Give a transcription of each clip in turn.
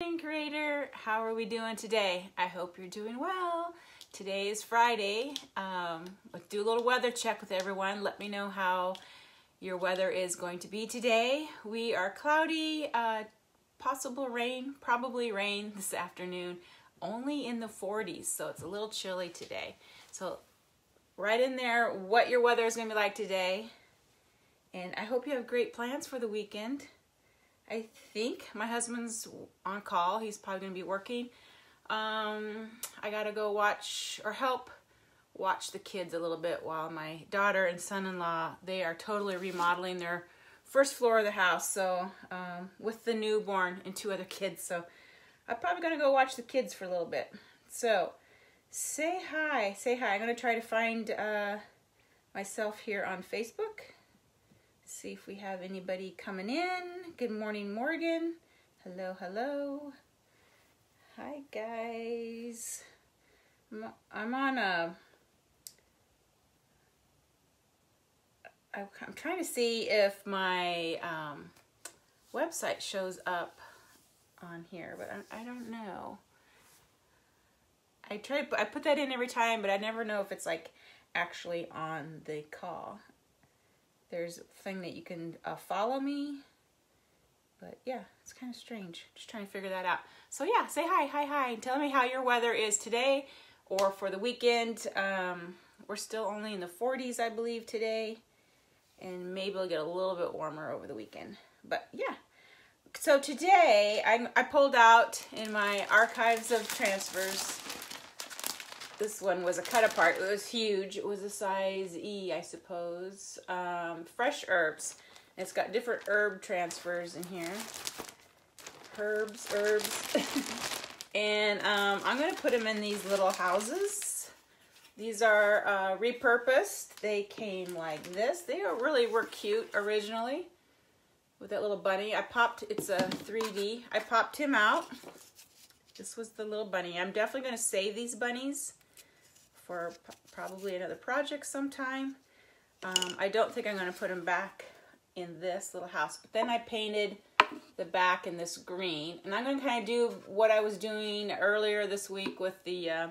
Creator, how are we doing today? I hope you're doing well. Today is Friday. Let's do a little weather check with everyone. Let me know how your weather is going to be today. We are cloudy, possible rain, probably rain this afternoon, only in the 40s, so it's a little chilly today. So write in there what your weather is going to be like today, and I hope you have great plans for the weekend. I think my husband's on call. He's probably going to be working. I got to go watch or help watch the kids a little bit while my daughter and son-in-law, they are totally remodeling their first floor of the house. So with the newborn and 2 other kids. So I'm probably going to go watch the kids for a little bit. So say hi. Say hi. I'm going to try to find myself here on Facebook. See if we have anybody coming in. Good morning, Morgan. Hello, hello. Hi, guys. I'm on a... I'm trying to see if my website shows up on here, but I don't know. I put that in every time, but I never know if it's like actually on the call. There's a thing that you can follow me, but yeah, it's kind of strange. Just trying to figure that out. So yeah, say hi, and tell me how your weather is today or for the weekend. We're still only in the 40s, I believe, today, and maybe it'll get a little bit warmer over the weekend. But yeah, so today I pulled out in my archives of transfers. This one was a cut apart. It was huge. It was a size E, I suppose. Fresh herbs. It's got different herb transfers in here. Herbs. And I'm going to put them in these little houses. These are repurposed. They came like this. They really were cute originally with that little bunny. It's a 3D. I popped him out. This was the little bunny. I'm definitely going to save these bunnies for probably another project sometime. I don't think I'm going to put them back in this little house. But then I painted the back in this green. And I'm going to kind of do what I was doing earlier this week with the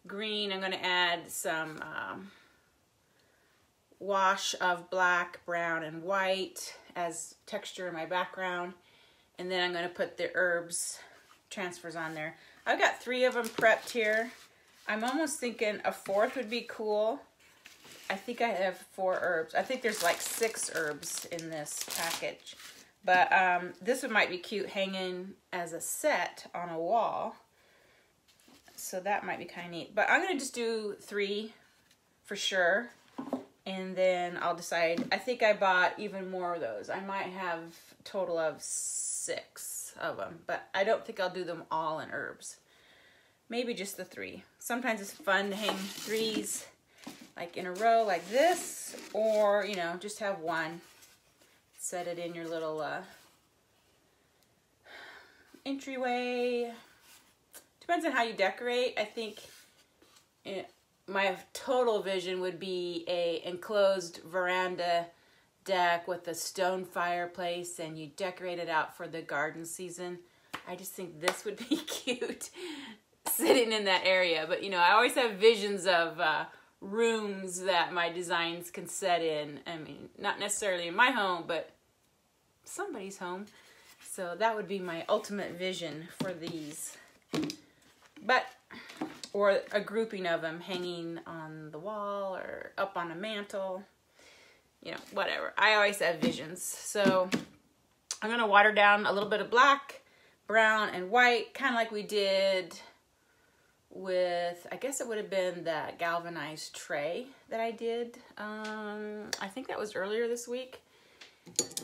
green. I'm going to add some wash of black, brown, and white as texture in my background. And then I'm going to put the herbs transfers on there. I've got 3 of them prepped here. I'm almost thinking a 4th would be cool. I think I have 4 herbs. I think there's like 6 herbs in this package. But this one might be cute hanging as a set on a wall. So that might be kind of neat. But I'm going to just do 3 for sure. And then I'll decide. I think I bought even more of those. I might have a total of 6 of them. But I don't think I'll do them all in herbs. Maybe just the 3. Sometimes it's fun to hang 3s like in a row like this, or, you know, just have 1. Set it in your little entryway. Depends on how you decorate. I think my total vision would be a enclosed veranda deck with a stone fireplace, and you decorate it out for the garden season. I just think this would be cute. Sitting in that area. But you know, I always have visions of rooms that my designs can set in. I mean, not necessarily in my home, but somebody's home. So that would be my ultimate vision for these. But, or a grouping of them hanging on the wall or up on a mantle. You know, whatever. I always have visions. So I'm going to water down a little bit of black, brown, and white, kind of like we did with, I guess it would have been that galvanized tray that I did. I think that was earlier this week.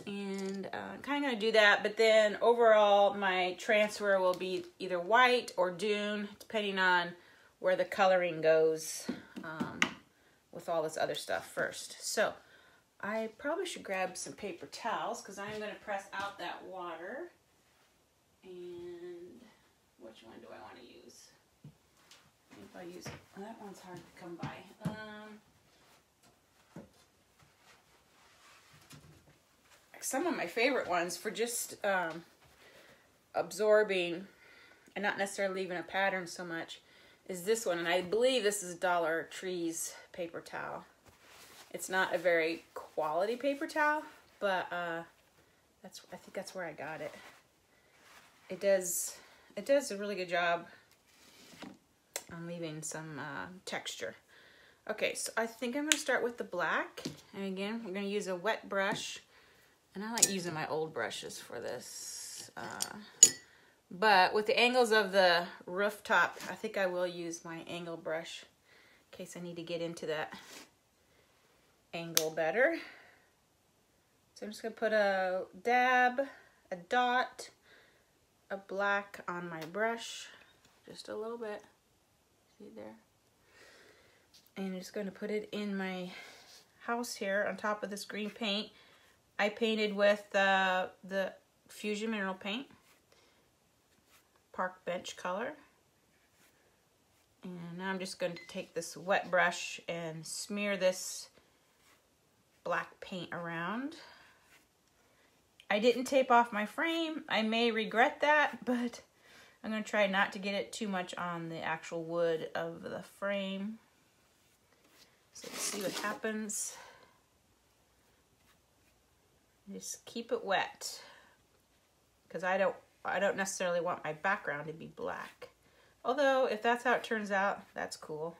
And I'm kind of going to do that. But then overall, my transfer will be either white or dune, depending on where the coloring goes with all this other stuff first. So I probably should grab some paper towels because I'm going to press out that water. And which one do I want to use? If I use, well, that one's hard to come by. Some of my favorite ones for just absorbing and not necessarily leaving a pattern so much, is this one. And I believe this is Dollar Tree's paper towel. It's not a very quality paper towel, but I think that's where I got it. It does a really good job on leaving some texture. Okay, so I think I'm going to start with the black. And again, we're going to use a wet brush. And I like using my old brushes for this. But with the angles of the rooftop, I think I will use my angle brush in case I need to get into that angle better. So I'm just going to put a dab, a dot, a black on my brush. Just a little bit. See there? And I'm just going to put it in my house here on top of this green paint. I painted with the Fusion Mineral Paint. Park Bench color. And now I'm just going to take this wet brush and smear this black paint around. I didn't tape off my frame. I may regret that, but I'm going to try not to get it too much on the actual wood of the frame. So let's see what happens. Just keep it wet, because I don't necessarily want my background to be black. Although, if that's how it turns out, that's cool.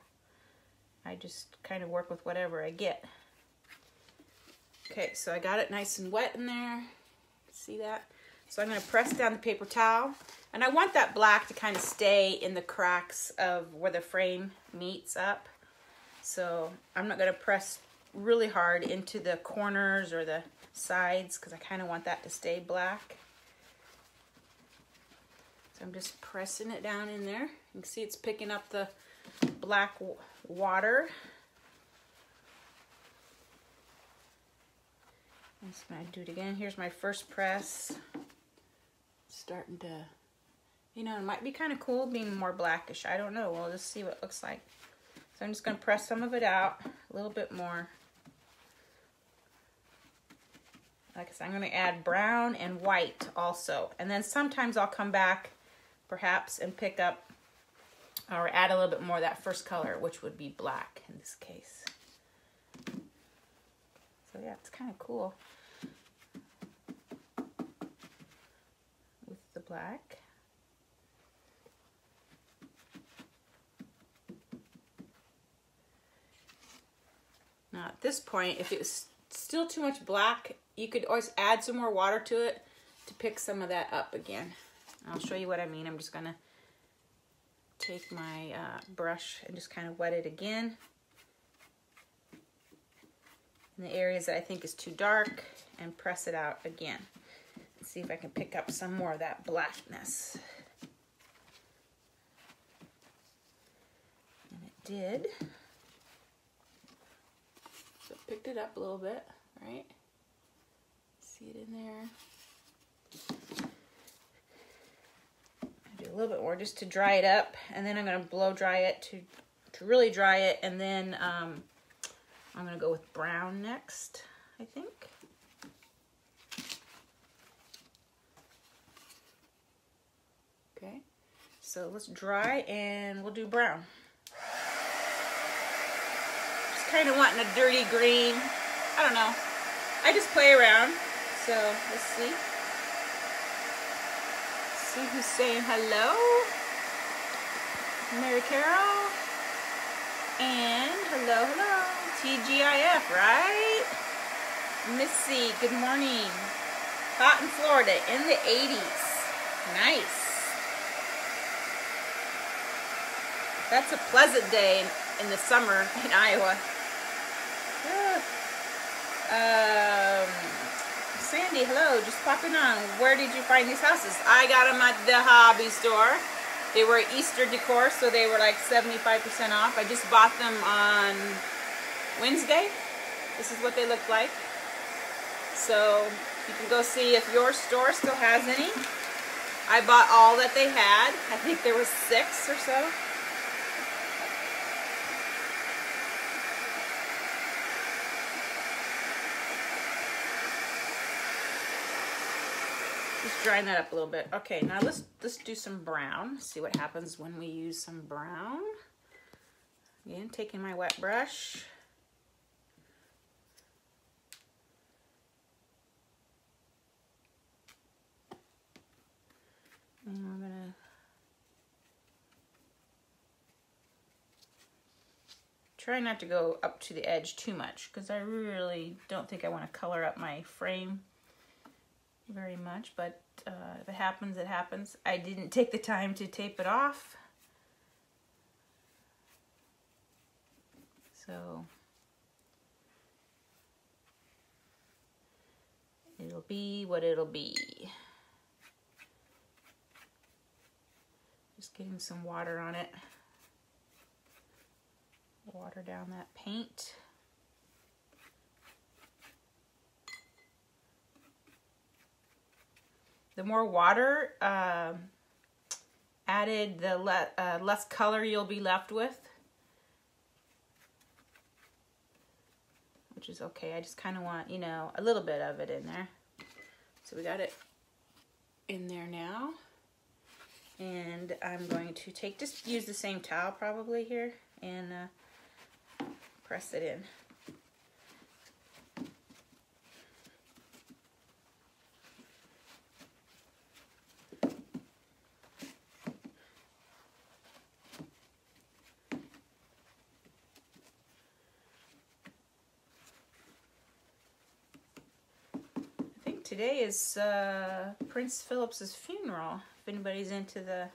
I just kind of work with whatever I get. Okay, so I got it nice and wet in there. See that? So I'm going to press down the paper towel. And I want that black to kind of stay in the cracks of where the frame meets up. So I'm not going to press really hard into the corners or the sides, because I kind of want that to stay black. So I'm just pressing it down in there. You can see it's picking up the black water. I'm just going to do it again. Here's my first press. Starting to, you know, it might be kind of cool being more blackish. I don't know. We'll just see what it looks like. So I'm just going to press some of it out a little bit more. Like I said, I'm going to add brown and white also. And then sometimes I'll come back perhaps and pick up or add a little bit more of that first color, which would be black in this case. So yeah, it's kind of cool with the black. Now at this point, if it was still too much black, you could always add some more water to it to pick some of that up again. I'll show you what I mean. I'm just going to take my brush and just kind of wet it again in the areas that I think is too dark, and press it out again. Let's see if I can pick up some more of that blackness. And it did. So I picked it up a little bit, right? See it in there. I do a little bit more just to dry it up, and then I'm going to blow dry it to really dry it, and then I'm going to go with brown next, I think. Okay, so let's dry and we'll do brown. Just kind of wanting a dirty green. I don't know. I just play around. So let's see. See who's saying hello. Mary Carol. And hello, hello. TGIF, right? Missy, good morning. Hot in Florida in the 80s. Nice. That's a pleasant day in the summer in Iowa. Sandy, hello, just popping on. Where did you find these houses? I got them at the hobby store. They were Easter decor, so they were like 75% off. I just bought them on Wednesday. This is what they look like. So you can go see if your store still has any. I bought all that they had. I think there was 6 or so. Just drying that up a little bit. Okay, now let's do some brown. See what happens when we use some brown. Again, taking my wet brush. And I'm gonna try not to go up to the edge too much because I really don't think I want to color up my frame very much, but if it happens, it happens. I didn't take the time to tape it off, so it'll be what it'll be. Just getting some water on it. Water down that paint. The more water added, the less color you'll be left with, which is okay. I just kind of want, you know, a little bit of it in there. So we got it in there now, and I'm going to just use the same towel probably here and press it in. Today is Prince Philip's funeral, if anybody's into the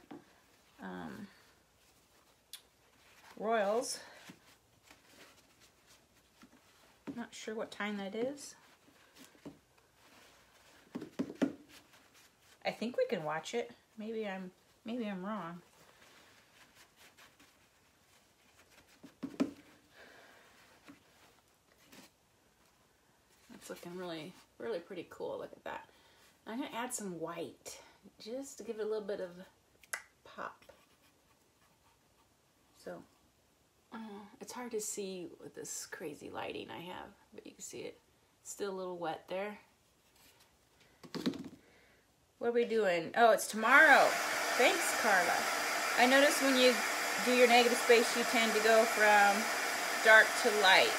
royals. Not sure what time that is. I think we can watch it. Maybe I'm wrong. That's looking really pretty cool. Look at that. I'm gonna add some white just to give it a little bit of pop. So it's hard to see with this crazy lighting I have, but you can see it. Still a little wet there. What are we doing? Oh, it's tomorrow. Thanks, Carla. I notice when you do your negative space, you tend to go from dark to light.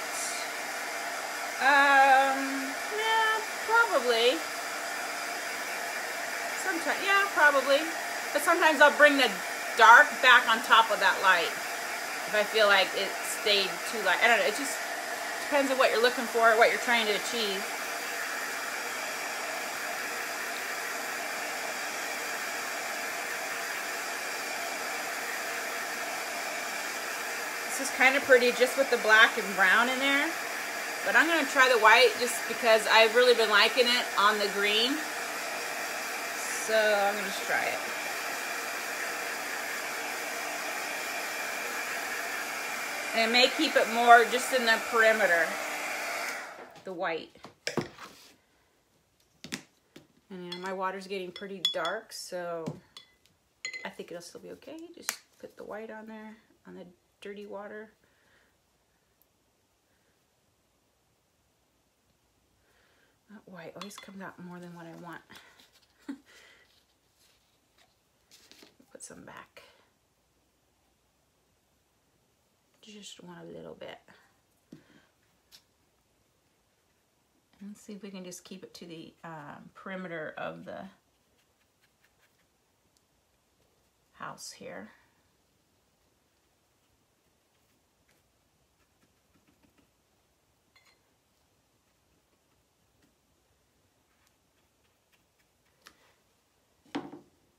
Yeah, probably. Sometimes, yeah, probably. But sometimes I'll bring the dark back on top of that light if I feel like it stayed too light. I don't know. It just depends on what you're looking for, what you're trying to achieve. This is kind of pretty just with the black and brown in there. But I'm going to try the white just because I've really been liking it on the green. So I'm going to just try it. And I may keep it more just in the perimeter, the white. And yeah, my water's getting pretty dark, so I think it'll still be okay. Just put the white on there, on the dirty water. That white always comes out more than what I want. Put some back. Just want a little bit. And let's see if we can just keep it to the perimeter of the house here.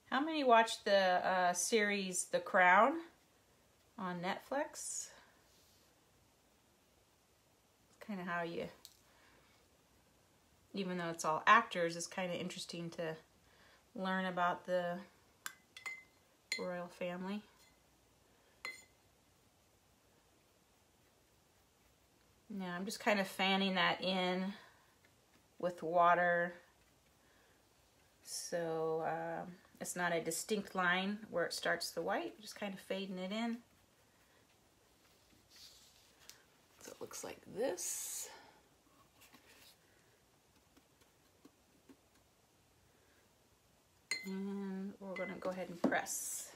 How many watched the series The Crown on Netflix? It's kind of how you, even though it's all actors, it's kind of interesting to learn about the royal family. Now I'm just kind of fanning that in with water, so it's not a distinct line where it starts the white, just kind of fading it in. So it looks like this. And we're gonna go ahead and press.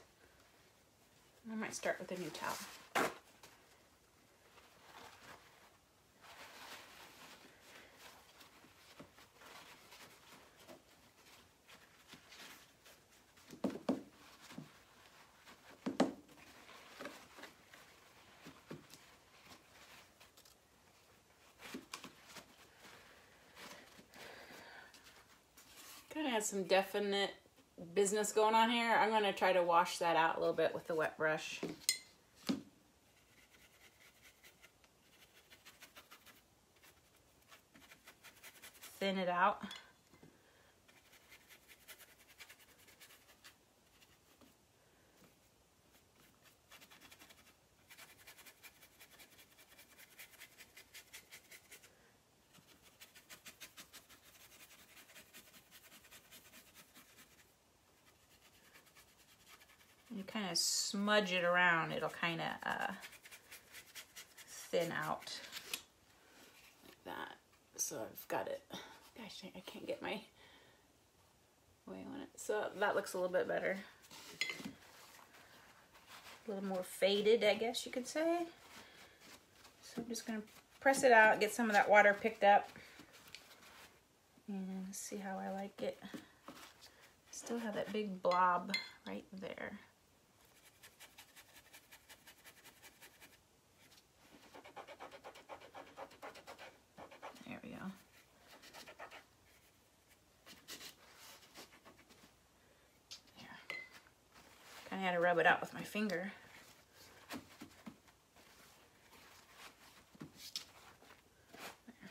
I might start with a new towel. Kind of has some definite business going on here. I'm going to try to wash that out a little bit with the wet brush. Thin it out. You kind of smudge it around, it'll kind of thin out like that. So I've got it. Gosh, I can't get my way on it. So that looks a little bit better. A little more faded, I guess you could say. So I'm just going to press it out, get some of that water picked up, and see how I like it. Still have that big blob right there. There we go. There. Kind of had to rub it out with my finger. There.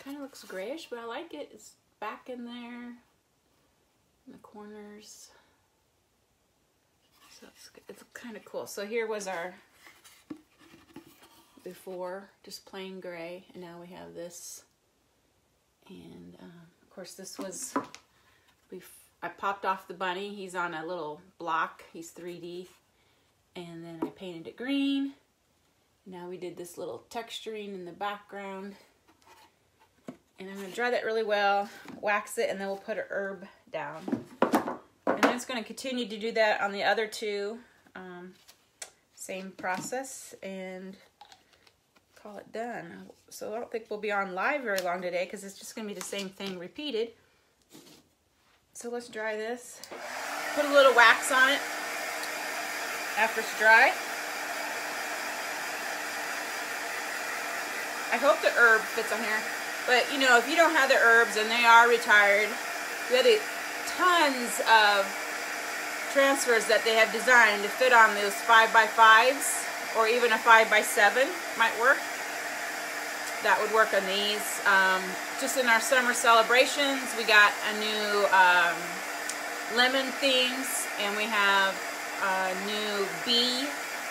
Kind of looks grayish, but I like it. It's back in there, in the corners. So it's kind of cool. So here was our before, just plain gray, and now we have this. And of course this was, I popped off the bunny. He's on a little block, he's 3D, and then I painted it green. Now we did this little texturing in the background, and I'm going to dry that really well, wax it, and then we'll put an herb down. And then it's going to continue to do that on the other two, same process, and call it done. So I don't think we'll be on live very long today because it's just going to be the same thing repeated. So let's dry this. Put a little wax on it after it's dry. I hope the herb fits on here. But you know, if you don't have the herbs and they are retired, we have tons of transfers that they have designed to fit on those 5x5s. Or even a 5x7 might work. That would work on these. Just in our summer celebrations, we got a new lemon themes, and we have new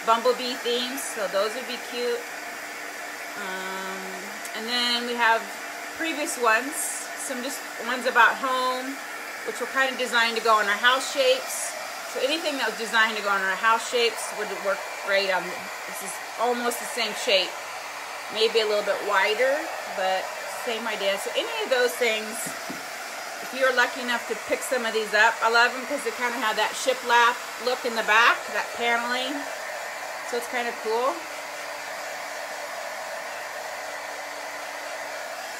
bumblebee themes, so those would be cute. And then we have previous ones, some just ones about home, which were kind of designed to go in our house shapes. So anything that was designed to go in our house shapes would work great on this. Is almost the same shape, maybe a little bit wider, but same idea. So any of those things, if you're lucky enough to pick some of these up, I love them because they kind of have that shiplap look in the back, that paneling. So it's kind of cool.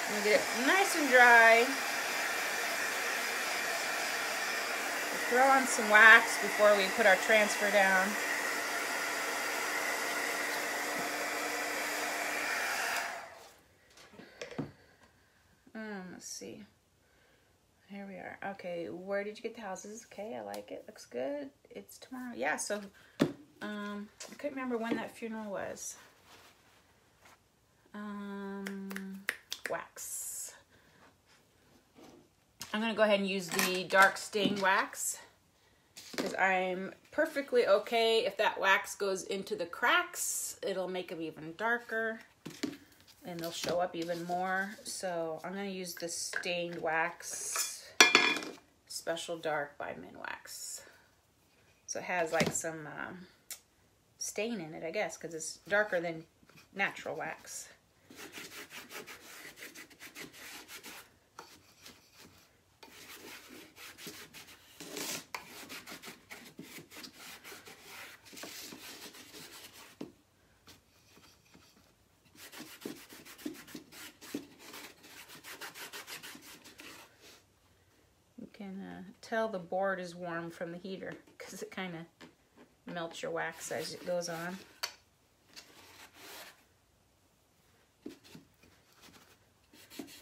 I'm gonna get it nice and dry. Throw on some wax before we put our transfer down. Let's see. Here we are. Okay, where did you get the houses? Okay, I like it. Looks good. It's tomorrow. Yeah, so I couldn't remember when that funeral was. Wax. I'm going to go ahead and use the dark stain wax because I'm perfectly okay if that wax goes into the cracks. It'll make them even darker and they'll show up even more. So I'm going to use the stained wax, Special Dark by Minwax. So it has like some stain in it, I guess, because it's darker than natural wax. tell the board is warm from the heater because it kind of melts your wax as it goes on.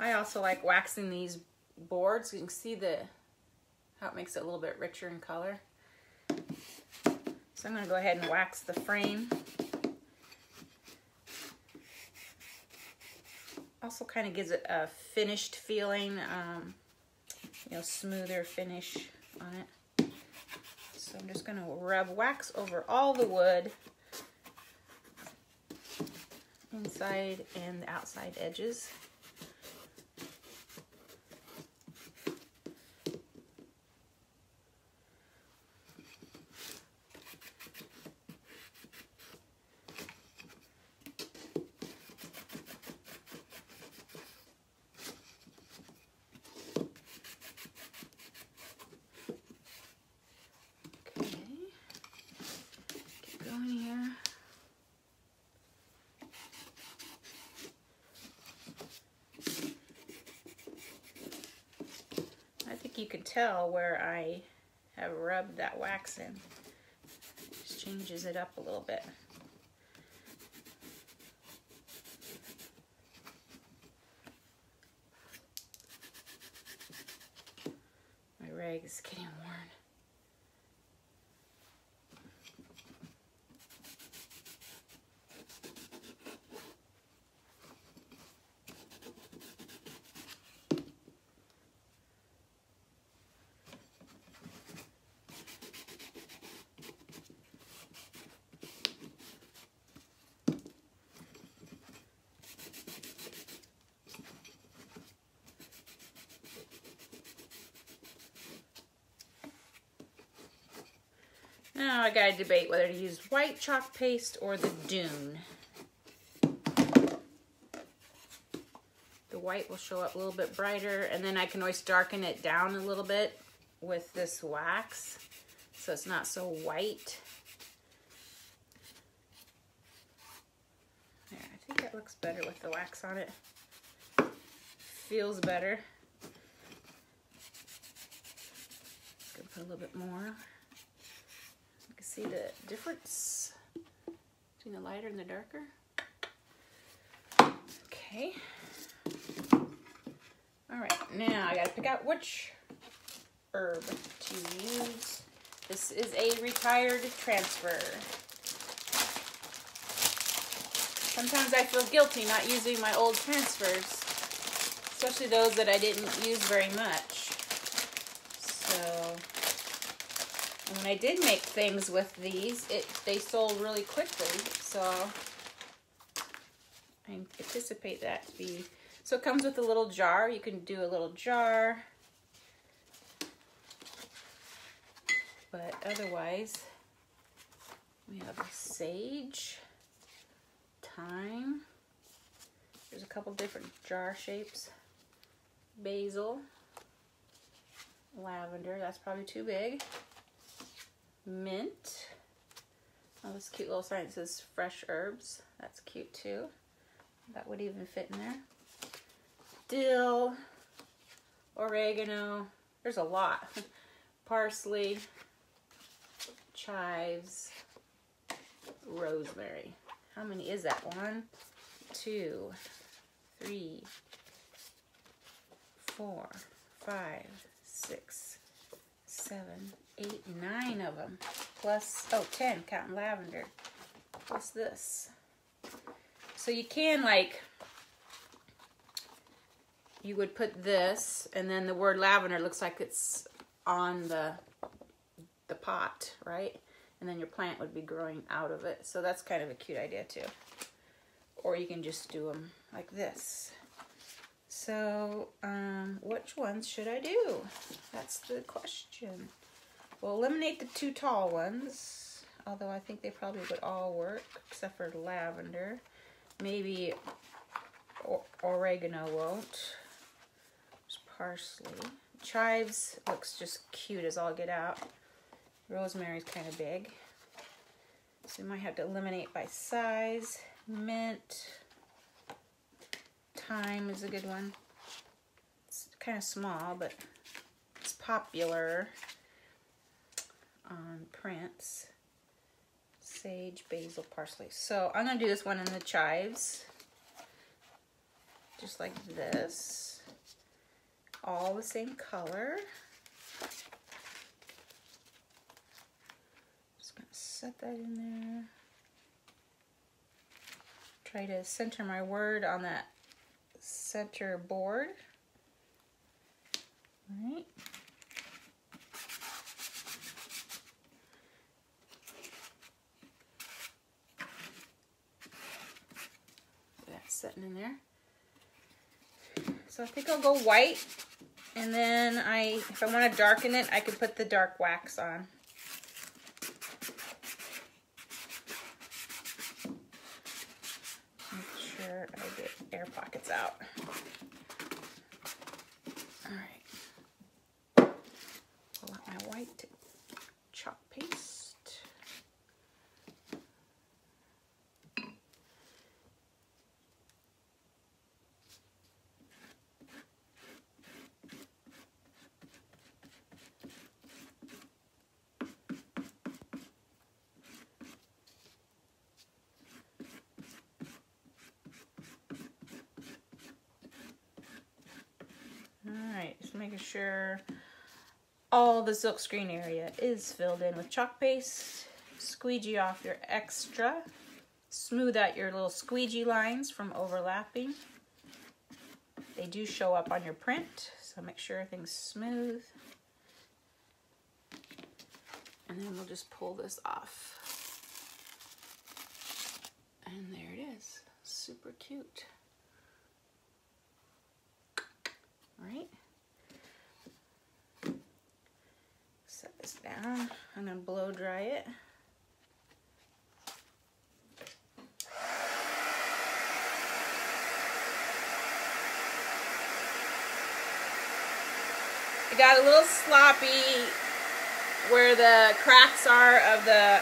I also like waxing these boards. You can see how it makes it a little bit richer in color. So I'm going to go ahead and wax the frame. Also kind of gives it a finished feeling, you know, smoother finish on it. So I'm just going to rub wax over all the wood, inside and the outside edges. You can tell where I have rubbed that wax in. Just changes it up a little bit. My rag is getting worn. Now I gotta debate whether to use white chalk paste or the Dune. The white will show up a little bit brighter, and then I can always darken it down a little bit with this wax so it's not so white. There, I think that looks better with the wax on it. Feels better. Gonna put a little bit more. See the difference between the lighter and the darker? Okay. All right, now I gotta pick out which herb to use. This is a retired transfer. Sometimes I feel guilty not using my old transfers, especially those that I didn't use very much. So, and when I did make things with these, they sold really quickly, so I anticipate that to be... So it comes with a little jar. You can do a little jar, but otherwise we have sage, thyme. There's a couple different jar shapes. Basil, lavender, that's probably too big. Mint. Oh, this cute little sign says fresh herbs. That's cute too. That would even fit in there. Dill, oregano. There's a lot. Parsley, chives, rosemary. How many is that? 1, 2, 3, 4, 5, 6, 7, 8, 9 of them. Plus, oh, 10, counting lavender. Plus this. So you can, like, you would put this, and then the word lavender looks like it's on the pot, right? And then your plant would be growing out of it. So that's kind of a cute idea too. Or you can just do them like this. So, which ones should I do? That's the question. We'll eliminate the 2 tall ones, although I think they probably would all work, except for lavender. Maybe oregano won't. There's parsley. Chives looks just cute as all get out. Rosemary's kind of big. So we might have to eliminate by size. Mint. Thyme is a good one. It's kind of small, but it's popular on prints. Sage, basil, parsley. So I'm going to do this one in the chives. Just like this. All the same color. Just going to set that in there. Try to center my word on that center board. All right. That's sitting in there. So I think I'll go white, and then if I want to darken it, I could put the dark wax on. Make sure I get air pockets out. All right. Pull out my white chalk paste. Alright, just making sure all the silkscreen area is filled in with chalk paste. Squeegee off your extra. Smooth out your little squeegee lines from overlapping. They do show up on your print, so make sure everything's smooth. And then we'll just pull this off. And there it is. Super cute. All right. Set this down. I'm going to blow dry it. It got a little sloppy where the cracks are of the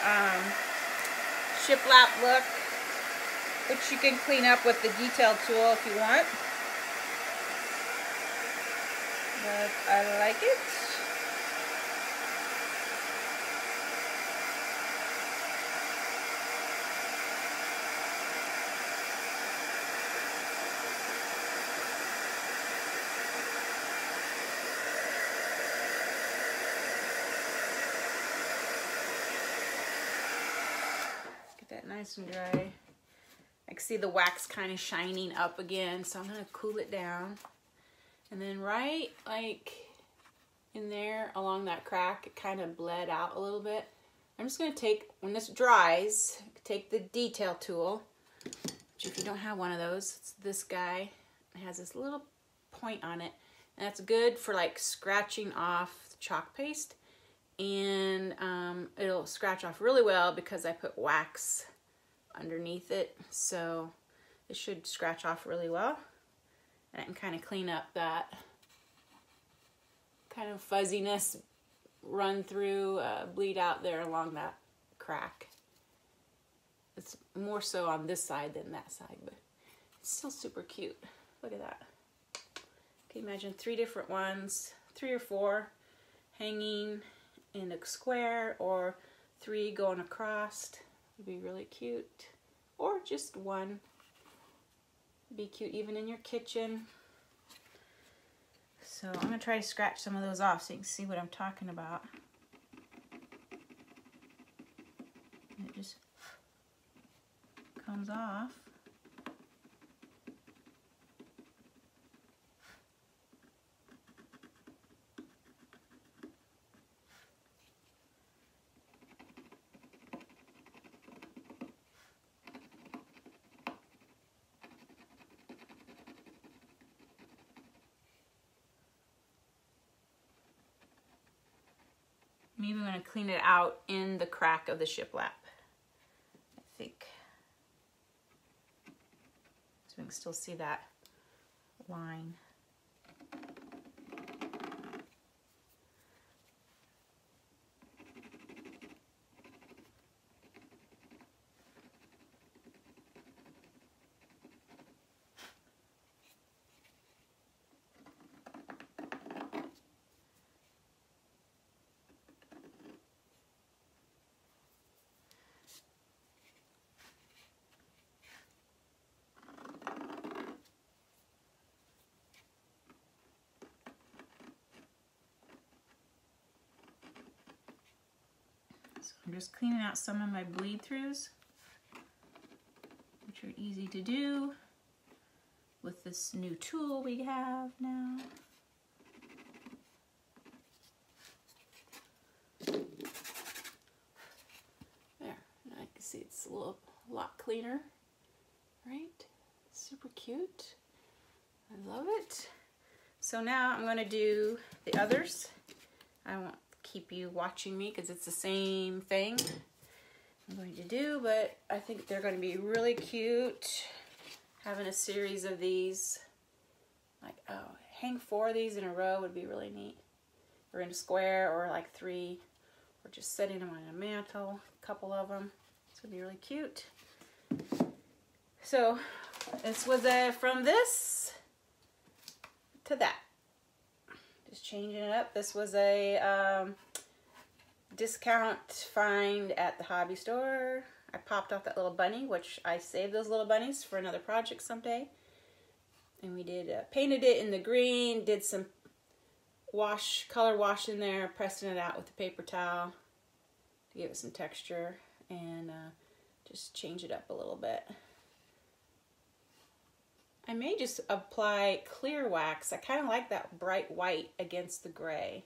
shiplap look, which you can clean up with the detail tool if you want. But I like it. Get that nice and dry. I can see the wax kind of shining up again, so I'm going to cool it down. And then right like in there along that crack, it kind of bled out a little bit. I'm just going to take, when this dries, take the detail tool, which if you don't have one of those, it's this guy. It has this little point on it. And that's good for like scratching off the chalk paste. And it'll scratch off really well because I put wax underneath it. So it should scratch off really well. And I can kind of clean up that kind of fuzziness, run through, bleed out there along that crack. It's more so on this side than that side, but it's still super cute. Look at that. Can you imagine 3 different ones, 3 or 4 hanging in a square, or 3 going across? Would be really cute. Or just one. Be cute even in your kitchen. So I'm going to try to scratch some of those off so you can see what I'm talking about. And it just comes off. Maybe I'm going to clean it out in the crack of the shiplap, I think. So we can still see that line. I'm just cleaning out some of my bleed throughs, which are easy to do with this new tool we have now. There, now I can see it's a lot cleaner, right? Super cute. I love it. So now I'm going to do the others. I won't keep you watching me because it's the same thing I'm going to do, but I think they're going to be really cute. Having a series of these, like, oh, hang 4 of these in a row would be really neat. Or in a square, or like 3, or just setting them on a mantle, a couple of them. This would be really cute. So this was from this to that. Just changing it up. This was a discount find at the hobby store. I popped off that little bunny, which I saved those little bunnies for another project someday. And we did painted it in the green, did some color wash in there, pressing it out with a paper towel to give it some texture, and just change it up a little bit. I may just apply clear wax. I kind of like that bright white against the gray.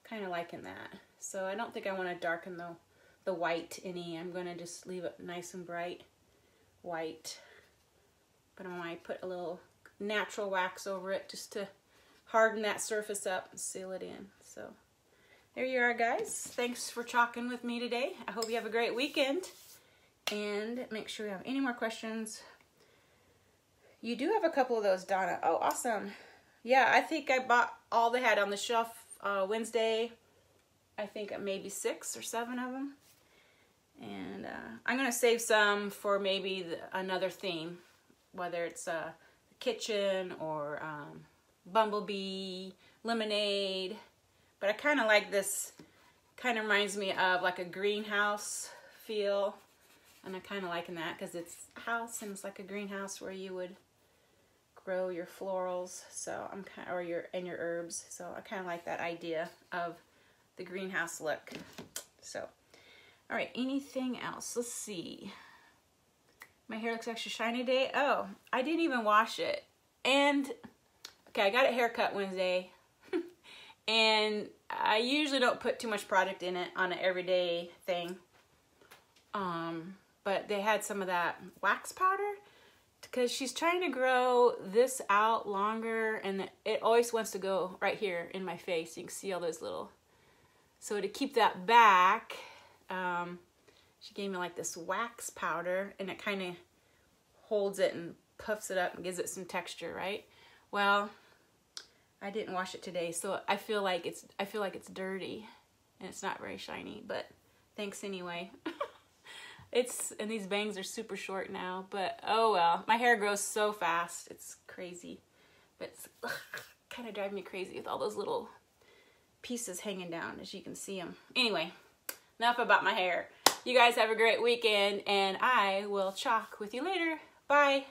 Kind of liking that. So I don't think I want to darken the white any. I'm going to just leave it nice and bright white. But I might put a little natural wax over it just to harden that surface up and seal it in. So there you are, guys. Thanks for chalking with me today. I hope you have a great weekend. And make sure you have any more questions. You do have a couple of those, Donna. Oh, awesome. Yeah, I think I bought all they had on the shelf Wednesday. I think maybe 6 or 7 of them. And I'm going to save some for maybe another theme, whether it's the kitchen or bumblebee, lemonade. But I kind of like this. Kind of reminds me of like a greenhouse feel. And I'm kind of liking that because it's a house and it's like a greenhouse where you would grow your florals, so I'm kind of, or your herbs. So I kind of like that idea of the greenhouse look. So, all right, anything else? Let's see. My hair looks extra shiny today. Oh, I didn't even wash it. And okay, I got a haircut Wednesday, and I usually don't put too much product in it on an everyday thing. But they had some of that wax powder because she's trying to grow this out longer, and it always wants to go right here in my face. You can see all those little. So to keep that back, she gave me like this wax powder, and it kind of holds it and puffs it up and gives it some texture, right? Well, I didn't wash it today, so I feel like it's dirty and it's not very shiny, but thanks anyway. And these bangs are super short now, but oh well. My hair grows so fast. It's crazy. But it's kind of driving me crazy with all those little pieces hanging down, as you can see them. Anyway, enough about my hair. You guys have a great weekend, and I will chalk with you later. Bye.